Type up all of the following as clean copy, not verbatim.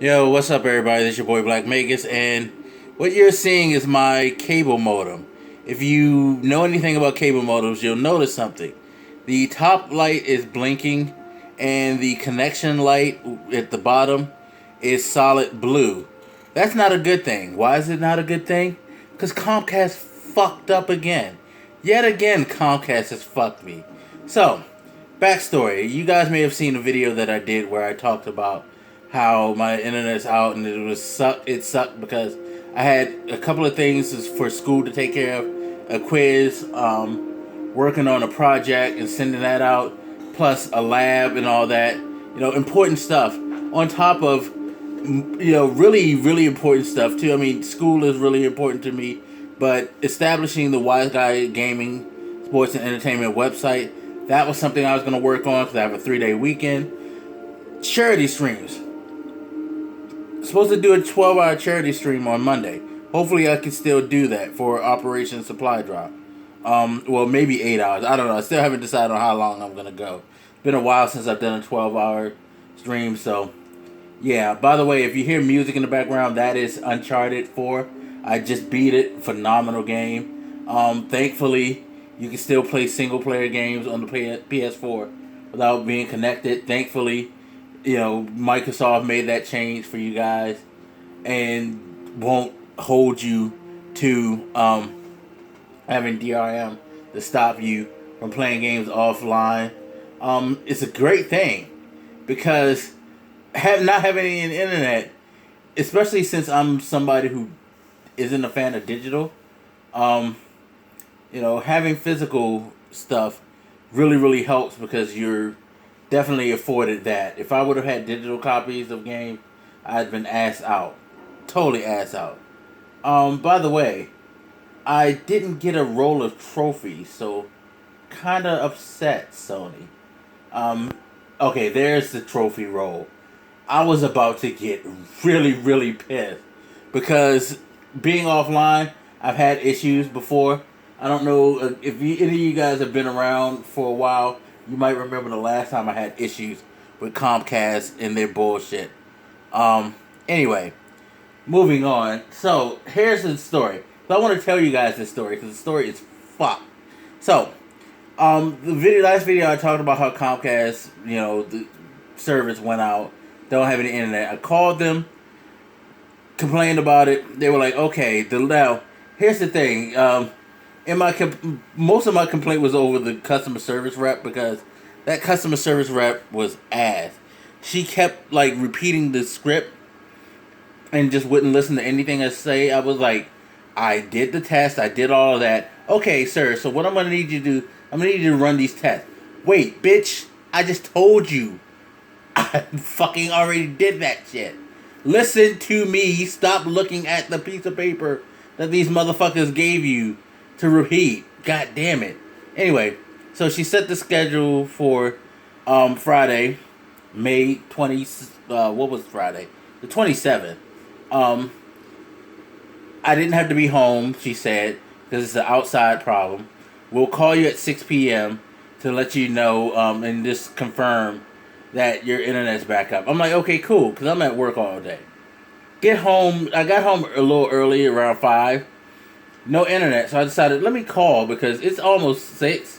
Yo, what's up, everybody? This is your boy Black Magus, and what you're seeing is my cable modem. If you know anything about cable modems, you'll notice something. The top light is blinking, and the connection light at the bottom is solid blue. That's not a good thing. Why is it not a good thing? Because Comcast fucked up again. Yet again, Comcast has fucked me. So, backstory. You guys may have seen a video that I did where I talked about how my internet's out and it sucked because I had a couple of things for school to take care of, a quiz, working on a project and sending that out, plus a lab and all that, important stuff on top of really important stuff too. I mean, school is really important to me, but establishing the Wise Guy Gaming Sports and Entertainment website, that was something I was going to work on because I have a 3-day weekend. Charity streams. Supposed to do a 12-hour charity stream on Monday. Hopefully I can still do that for Operation Supply Drop. Well, maybe 8 hours. I don't know. I still haven't decided on how long I'm going to go. It's been a while since I've done a 12-hour stream, so yeah. By the way, if you hear music in the background, that is Uncharted 4. I just beat it. Phenomenal game. Thankfully, you can still play single-player games on the PS4 without being connected. Thankfully, Microsoft made that change for you guys and won't hold you to having DRM to stop you from playing games offline. It's a great thing because not having any internet, especially since I'm somebody who isn't a fan of digital, having physical stuff really, really helps because you're definitely afforded that. If I would have had digital copies of games, I'd been ass out. Totally ass out. By the way, I didn't get a roll of trophies, so kinda upset, Sony. Okay, there's the trophy roll. I was about to get really, really pissed because being offline, I've had issues before. I don't know if any of you guys have been around for a while. You might remember the last time I had issues with Comcast and their bullshit. Anyway, moving on. So, here's the story. So, I want to tell you guys this story because the story is fucked. So, last video I talked about how Comcast, the service went out, don't have any internet. I called them, complained about it. They were like, okay, now, here's the thing. Most of my complaint was over the customer service rep because that customer service rep was ass. She kept repeating the script and just wouldn't listen to anything I say. I was like, I did the test, I did all of that. Okay, sir, so what I'm gonna need you to do, I'm gonna need you to run these tests. Wait, bitch, I just told you. I fucking already did that shit. Listen to me, stop looking at the piece of paper that these motherfuckers gave you to repeat. God damn it. Anyway, so she set the schedule for Friday, May 20. What was Friday? The 27th. I didn't have to be home, she said, because it's an outside problem. We'll call you at 6 p.m. to let you know and just confirm that your internet's back up. I'm like, okay, cool, because I'm at work all day. I got home a little early, around 5. No internet, so I decided, let me call because it's almost 6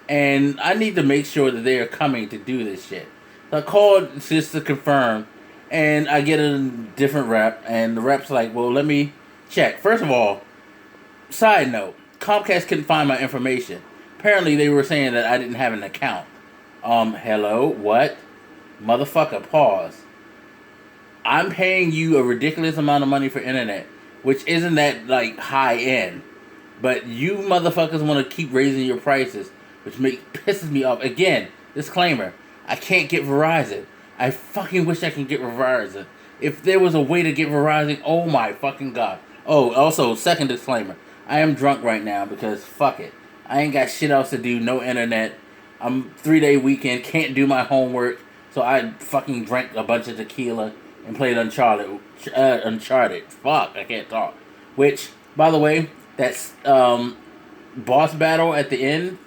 and I need to make sure that they are coming to do this shit. So I called just to confirm and I get a different rep and the rep's like, well, let me check. First of all, side note, Comcast couldn't find my information. Apparently they were saying that I didn't have an account. Hello? What? Motherfucker, pause. I'm paying you a ridiculous amount of money for internet, which isn't that high end, but you motherfuckers want to keep raising your prices, which pisses me off. Again, disclaimer: I can't get Verizon. I fucking wish I could get Verizon. If there was a way to get Verizon, oh my fucking god. Oh, also, second disclaimer: I am drunk right now because fuck it, I ain't got shit else to do. No internet. I'm 3-day weekend. Can't do my homework, so I fucking drank a bunch of tequila and played Uncharted. Fuck, I can't talk. Which, by the way, that's boss battle at the end,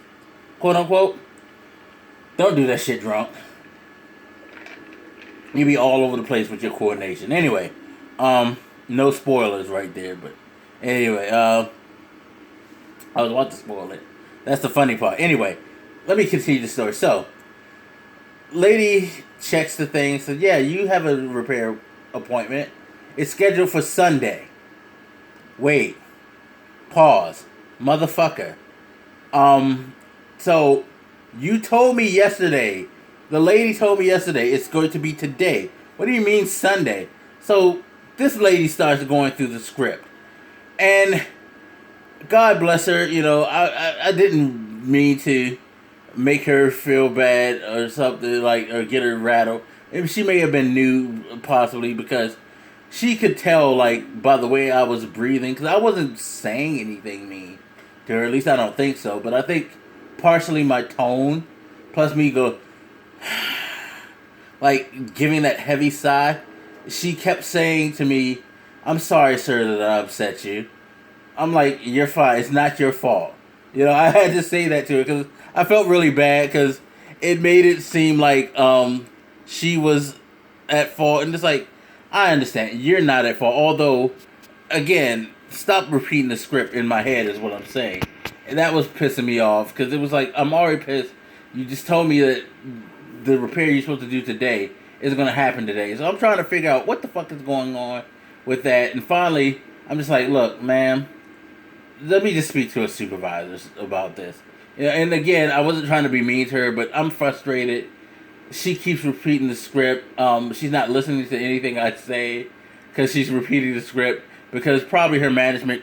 quote unquote. Don't do that shit drunk. You be all over the place with your coordination. Anyway, no spoilers right there, but anyway, I was about to spoil it. That's the funny part. Anyway, let me continue the story. So, lady checks the thing. Says, "Yeah, you have a repair appointment. It's scheduled for Sunday." Wait. Pause. Motherfucker. So you told me yesterday. The lady told me yesterday it's going to be today. What do you mean Sunday? So this lady starts going through the script, and God bless her. You know, I didn't mean to make her feel bad or something like, or get her rattled. Maybe she may have been new, possibly, because she could tell, like, by the way I was breathing, because I wasn't saying anything mean to her. At least I don't think so. But I think partially my tone, plus me go, like, giving that heavy sigh. She kept saying to me, "I'm sorry, sir, that I upset you." I'm like, "You're fine. It's not your fault." You know, I had to say that to her because I felt really bad because it made it seem like she was at fault. And it's like, I understand. You're not at fault. Although, again, stop repeating the script in my head is what I'm saying. And that was pissing me off because it was like, I'm already pissed. You just told me that the repair you're supposed to do today is going to happen today. So I'm trying to figure out what the fuck is going on with that. And finally, I'm just like, "Look, ma'am, let me just speak to a supervisor about this." Yeah, and again, I wasn't trying to be mean to her, but I'm frustrated. She keeps repeating the script. She's not listening to anything I say because she's repeating the script because probably her management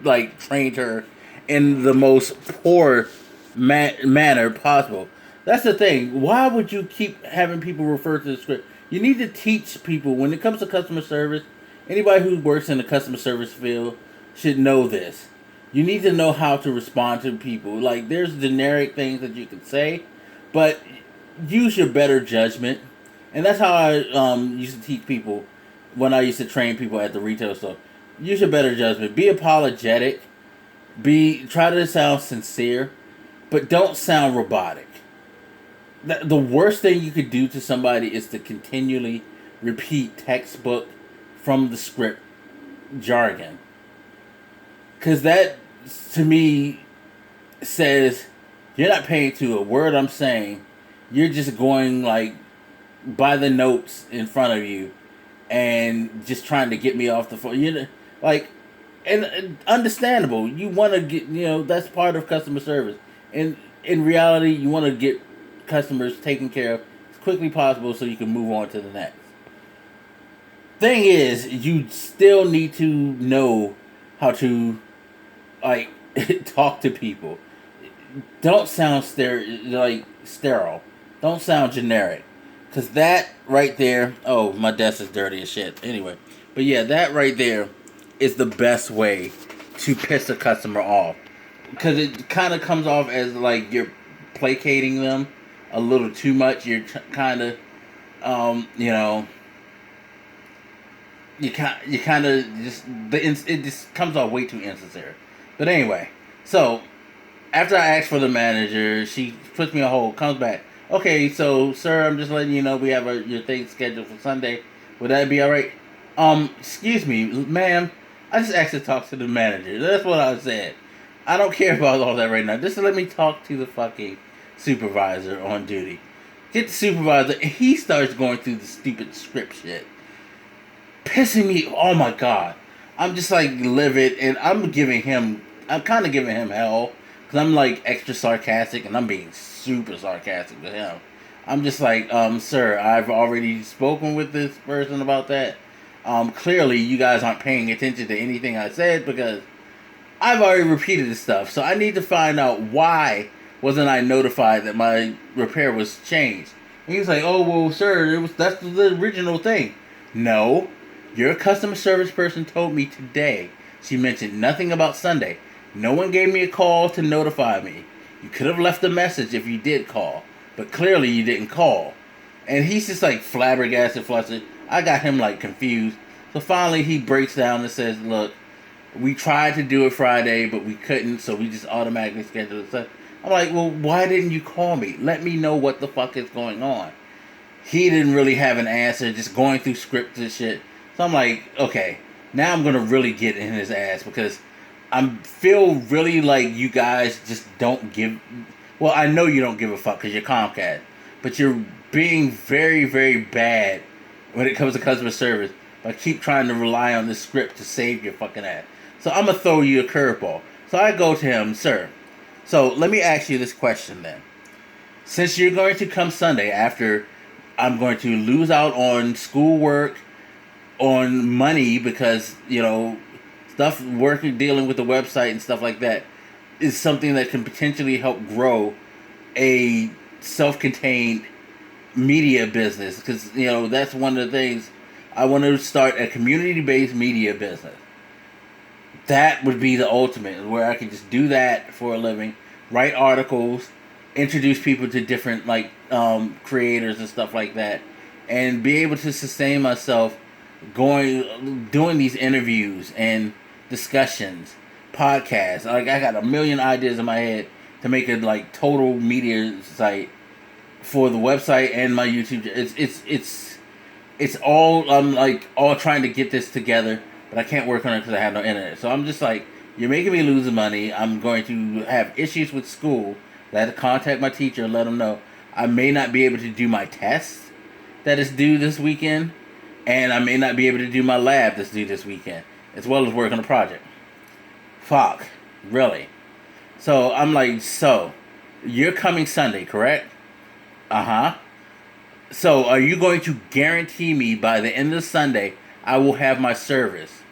like trained her in the most poor manner possible. That's the thing. Why would you keep having people refer to the script? You need to teach people when it comes to customer service. Anybody who works in the customer service field should know this. You need to know how to respond to people. Like, there's generic things that you can say, but use your better judgment. And that's how I used to teach people when I used to train people at the retail store. Use your better judgment. Be apologetic. Try to sound sincere, but don't sound robotic. The worst thing you could do to somebody is to continually repeat textbook from the script jargon. Because that, to me, says you're not paying to a word I'm saying. You're just going, like, by the notes in front of you and just trying to get me off the phone. You know, like, and understandable. You want to get, that's part of customer service. And in reality, you want to get customers taken care of as quickly possible so you can move on to the next. Thing is, you still need to know how to, like, talk to people. Don't sound sterile. Don't sound generic. Because that right there, oh, my desk is dirty as shit. Anyway, but yeah, that right there is the best way to piss a customer off. Because it kind of comes off as like you're placating them a little too much. You're kind of, you kind of just, it just comes off way too insincere. But anyway, so after I asked for the manager, she puts me on hold, comes back. "Okay, so sir, I'm just letting you know we have your thing scheduled for Sunday. Would that be all right?" Excuse me, ma'am. I just asked to talk to the manager. That's what I said. I don't care about all that right now. Just let me talk to the fucking supervisor on duty. Get the supervisor, and he starts going through the stupid script shit. Pissing me, oh my god. I'm just like livid, and I'm kind of giving him hell. Because I'm like extra sarcastic, and I'm being super sarcastic with him. I'm just like, "Sir, I've already spoken with this person about that. Clearly you guys aren't paying attention to anything I said because I've already repeated this stuff. So I need to find out why wasn't I notified that my repair was changed." And he was like, "Oh, well, sir, that's the original thing." No, your customer service person told me today. She mentioned nothing about Sunday. No one gave me a call to notify me. You could have left a message if you did call, but clearly you didn't call. And he's just like flabbergasted, flustered. I got him like confused. So finally he breaks down and says, "Look, we tried to do it Friday, but we couldn't, so we just automatically scheduled it." So I'm like, "Well, why didn't you call me? Let me know what the fuck is going on." he didn't really have an answer, just going through scripts and shit. So I'm like, okay, now I'm gonna really get in his ass because I feel really like you guys just don't give. Well, I know you don't give a fuck because you're Comcast, but you're being very, very bad when it comes to customer service. By keep trying to rely on this script to save your fucking ass. So I'm gonna throw you a curveball. So I go to him, sir. So let me ask you this question then. Since you're going to come Sunday after I'm going to lose out on schoolwork, on money because, stuff working, dealing with the website and stuff like that is something that can potentially help grow a self-contained media business. Because, that's one of the things. I want to start a community-based media business. That would be the ultimate, where I can just do that for a living, write articles, introduce people to different creators and stuff like that, and be able to sustain myself doing these interviews and discussions, podcasts. Like, I got a million ideas in my head to make a total media site for the website and my YouTube. It's all, I'm all trying to get this together, but I can't work on it because I have no internet. So I'm just like, you're making me lose money. I'm going to have issues with school. I had to contact my teacher and let them know I may not be able to do my test that is due this weekend, and I may not be able to do my lab that's due this weekend, as well as work on a project. Fuck. Really? So I'm like, so, you're coming Sunday, correct? Uh-huh. So, are you going to guarantee me by the end of Sunday I will have my service?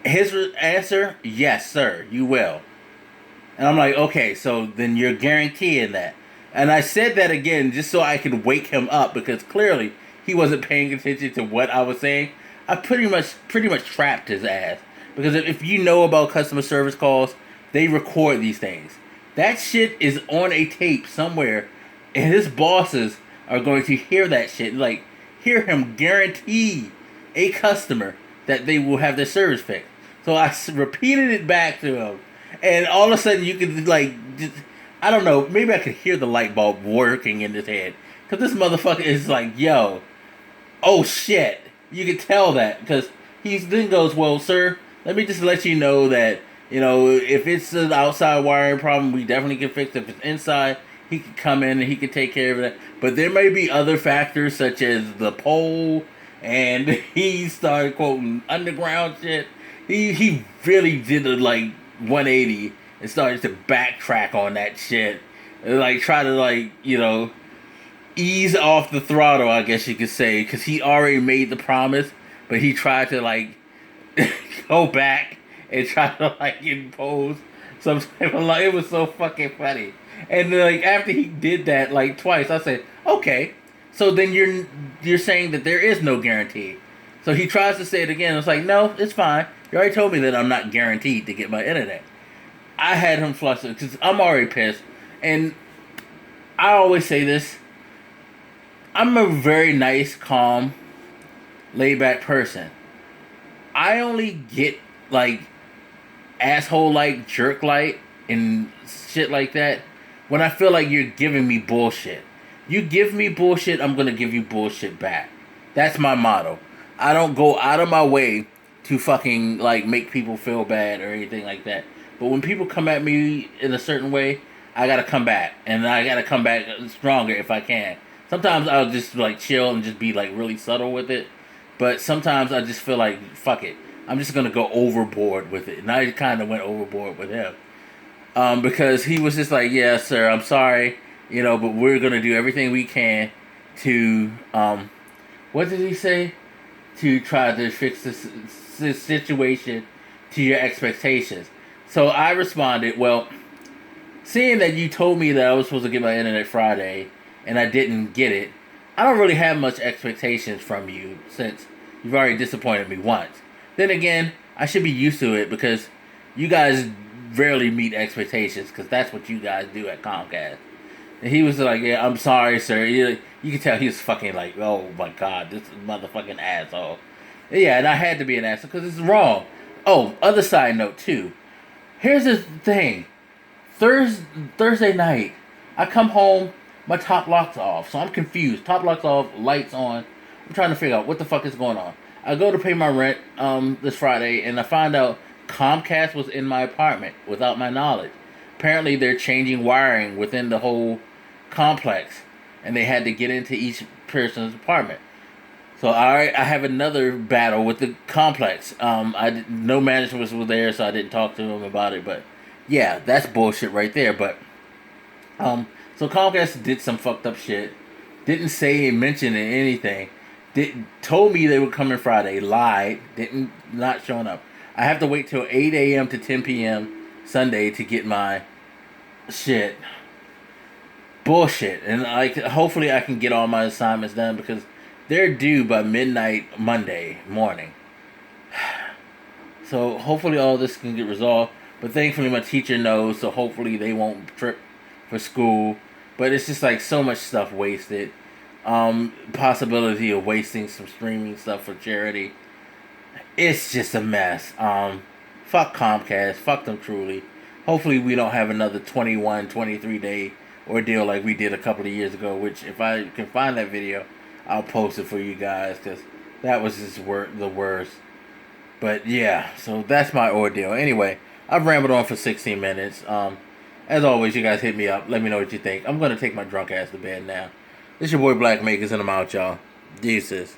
His answer, yes, sir, you will. And I'm like, okay, so then you're guaranteeing that. And I said that again just so I could wake him up because clearly he wasn't paying attention to what I was saying. I pretty much trapped his ass. Because if you know about customer service calls, they record these things. That shit is on a tape somewhere, and his bosses are going to hear that shit. Hear him guarantee a customer that they will have their service fixed. So I repeated it back to him. And all of a sudden you could, just, I don't know, maybe I could hear the light bulb working in his head. Because this motherfucker is like, yo, oh shit. You can tell that. Because he then goes, well, sir, let me just let you know that, if it's an outside wiring problem, we definitely can fix it. If it's inside, he can come in and he can take care of that. But there may be other factors such as the pole, and he started quoting underground shit. He really did a 180 and started to backtrack on that shit. And, try to ease off the throttle, I guess you could say, because he already made the promise, but he tried to go back and try to impose some type of it was so fucking funny. And after he did that twice, I said, okay, so then you're saying that there is no guarantee. So he tries to say it again. It's like, no, it's fine. You already told me that I'm not guaranteed to get my internet. I had him flustered because I'm already pissed. And I always say this. I'm a very nice, calm, laid-back person. I only get asshole-like, jerk-like, and shit like that when I feel like you're giving me bullshit. You give me bullshit, I'm gonna give you bullshit back. That's my motto. I don't go out of my way to fucking make people feel bad or anything like that. But when people come at me in a certain way, I gotta come back, and I gotta come back stronger if I can. Sometimes I'll just chill and just be really subtle with it, but sometimes I just feel like fuck it, I'm just gonna go overboard with it, and I kind of went overboard with him, because he was just like, yeah, sir, I'm sorry, but we're gonna do everything we can to what did he say? To try to fix this situation to your expectations. So I responded, well, seeing that you told me that I was supposed to get my internet Friday and I didn't get it, I don't really have much expectations from you since you've already disappointed me once. Then again, I should be used to it because you guys rarely meet expectations because that's what you guys do at Comcast. And he was like, yeah, I'm sorry, sir. You can tell he was fucking oh my god, this motherfucking asshole. Yeah, and I had to be an asshole because it's wrong. Oh, other side note too. Here's the thing. Thursday night, I come home. my top lock's off. So I'm confused. Top lock's off, lights on. I'm trying to figure out what the fuck is going on. I go to pay my rent this Friday, and I find out Comcast was in my apartment without my knowledge. Apparently, they're changing wiring within the whole complex, and they had to get into each person's apartment. So I have another battle with the complex. No management was there, so I didn't talk to them about it. But yeah, that's bullshit right there. But so Comcast did some fucked up shit. Didn't say, mention anything. Told me they were coming Friday. Lied. Not showing up. I have to wait till 8 a.m. to 10 p.m. Sunday to get my shit. Bullshit. And like, hopefully I can get all my assignments done because they're due by midnight Monday morning. So hopefully all this can get resolved. But thankfully my teacher knows, so hopefully they won't trip for school. But it's just like so much stuff wasted. Possibility of wasting some streaming stuff for charity. It's just a mess. Fuck Comcast. Fuck them truly. Hopefully we don't have another 21, 23 day ordeal like we did a couple of years ago. Which if I can find that video, I'll post it for you guys because that was just the worst. But yeah, so that's my ordeal. Anyway, I've rambled on for 16 minutes. As always, you guys hit me up. Let me know what you think. I'm going to take my drunk ass to bed now. This your boy Black Makers, and I'm out, y'all. Jesus.